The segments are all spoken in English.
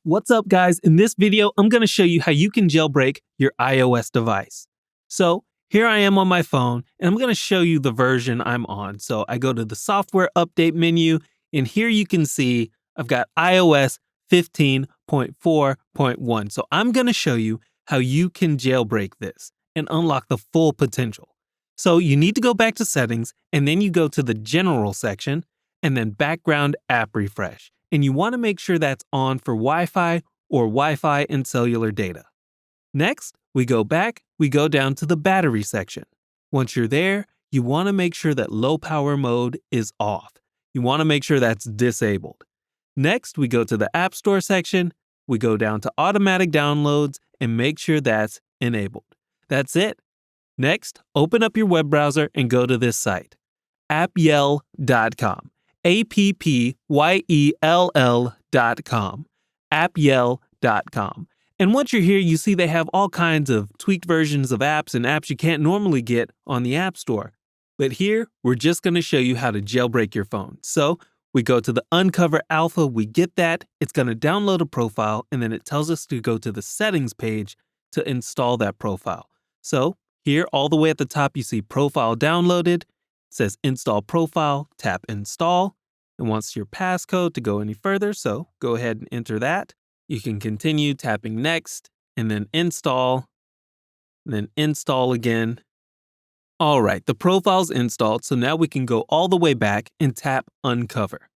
What's up, guys? In this video, I'm going to show you how you can jailbreak your iOS device. So here I am on my phone, and I'm going to show you the version I'm on. So I go to the software update menu, and here you can see I've got iOS 15.4.1. So I'm going to show you how you can jailbreak this and unlock the full potential. So you need to go back to settings, and then you go to the general section, and then background app refresh. And you want to make sure that's on for Wi-Fi or Wi-Fi and cellular data. Next, we go back, we go down to the battery section. Once you're there, you want to make sure that low power mode is off. You want to make sure that's disabled. Next, we go to the App Store section, we go down to automatic downloads and make sure that's enabled. That's it. Next, open up your web browser and go to this site, appyell.com. appyell.com, appyell.com. And once you're here, you see they have all kinds of tweaked versions of apps and apps you can't normally get on the App Store. But here, we're just going to show you how to jailbreak your phone. So we go to the Uncover Alpha, we get that, it's going to download a profile, and then it tells us to go to the settings page to install that profile. So here, all the way at the top, you see profile downloaded. It says install profile, tap install. It wants your passcode to go any further, so go ahead and enter that. You can continue tapping next, and then install again. All right, the profile's installed, so now we can go all the way back and tap uncover.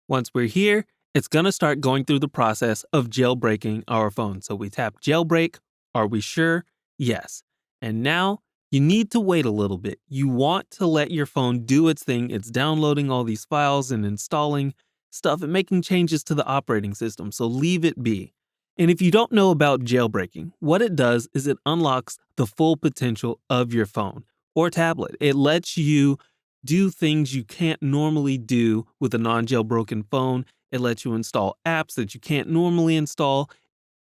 Once we're here, it's going to start going through the process of jailbreaking our phone. So we tap jailbreak. Are we sure? Yes. And now you need to wait a little bit. You want to let your phone do its thing. It's downloading all these files and installing stuff and making changes to the operating system, so leave it be. And if you don't know about jailbreaking, what it does is it unlocks the full potential of your phone or tablet. It lets you do things you can't normally do with a non-jailbroken phone. It lets you install apps that you can't normally install.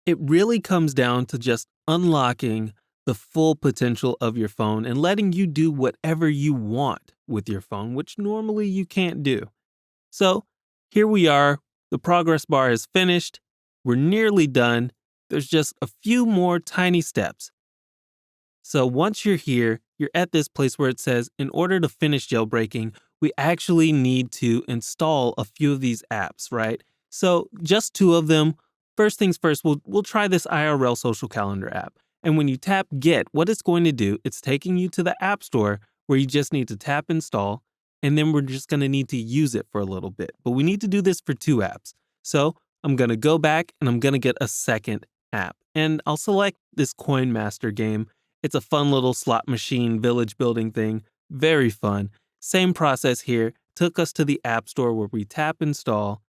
It really comes down to just unlocking the full potential of your phone and letting you do whatever you want with your phone, which normally you can't do. So here we are. The progress bar is finished. We're nearly done. There's just a few more tiny steps. So once you're here, you're at this place where it says, in order to finish jailbreaking, we actually need to install a few of these apps, right? So just two of them. First things first, we'll try this IRL social calendar app. And when you tap get, what it's going to do, it's taking you to the App Store where you just need to tap install, and then we're just going to need to use it for a little bit. But we need to do this for two apps. So I'm going to go back and I'm going to get a second app. And I'll select this Coin Master game. It's a fun little slot machine village building thing. Very fun. Same process here. Took us to the App Store where we tap install.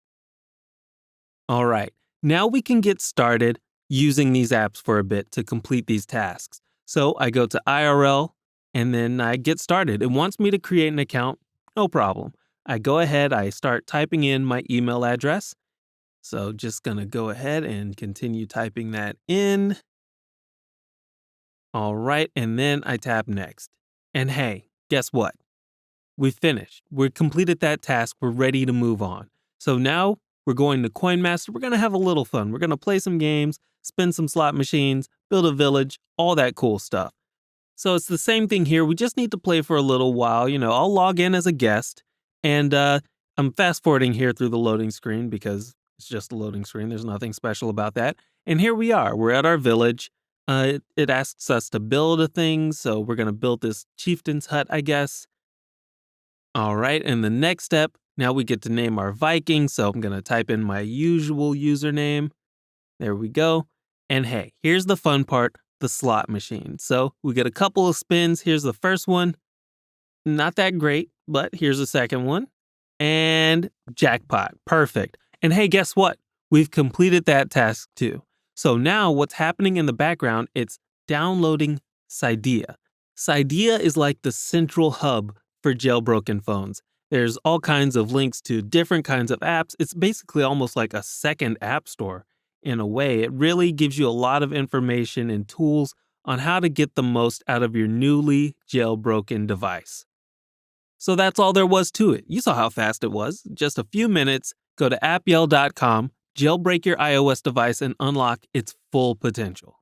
All right. Now we can get started using these apps for a bit to complete these tasks. So I go to IRL and then I get started. It wants me to create an account. No problem. I go ahead, I start typing in my email address. So just gonna go ahead and continue typing that in. All right, and then I tap next. And hey, guess what? We finished. We completed that task. We're ready to move on. So now we're going to Coin Master. We're gonna have a little fun. We're gonna play some games, spin some slot machines, build a village, all that cool stuff. So it's the same thing here. We just need to play for a little while. I'll log in as a guest, and I'm fast forwarding here through the loading screen because it's just a loading screen. There's nothing special about that. And here we are. We're at our village. It asks us to build a thing, so we're going to build this chieftain's hut, I guess. All right, and the next step, now we get to name our Viking, so I'm going to type in my usual username. There we go. And hey, here's the fun part, the slot machine. So we get a couple of spins. Here's the first one. Not that great, but here's the second one. And jackpot. Perfect. And hey, guess what? We've completed that task too. So now what's happening in the background, it's downloading Cydia. Cydia is like the central hub for jailbroken phones. There's all kinds of links to different kinds of apps. It's basically almost like a second app store in a way. It really gives you a lot of information and tools on how to get the most out of your newly jailbroken device. So that's all there was to it. You saw how fast it was. Just a few minutes. Go to appyell.com, jailbreak your iOS device and unlock its full potential.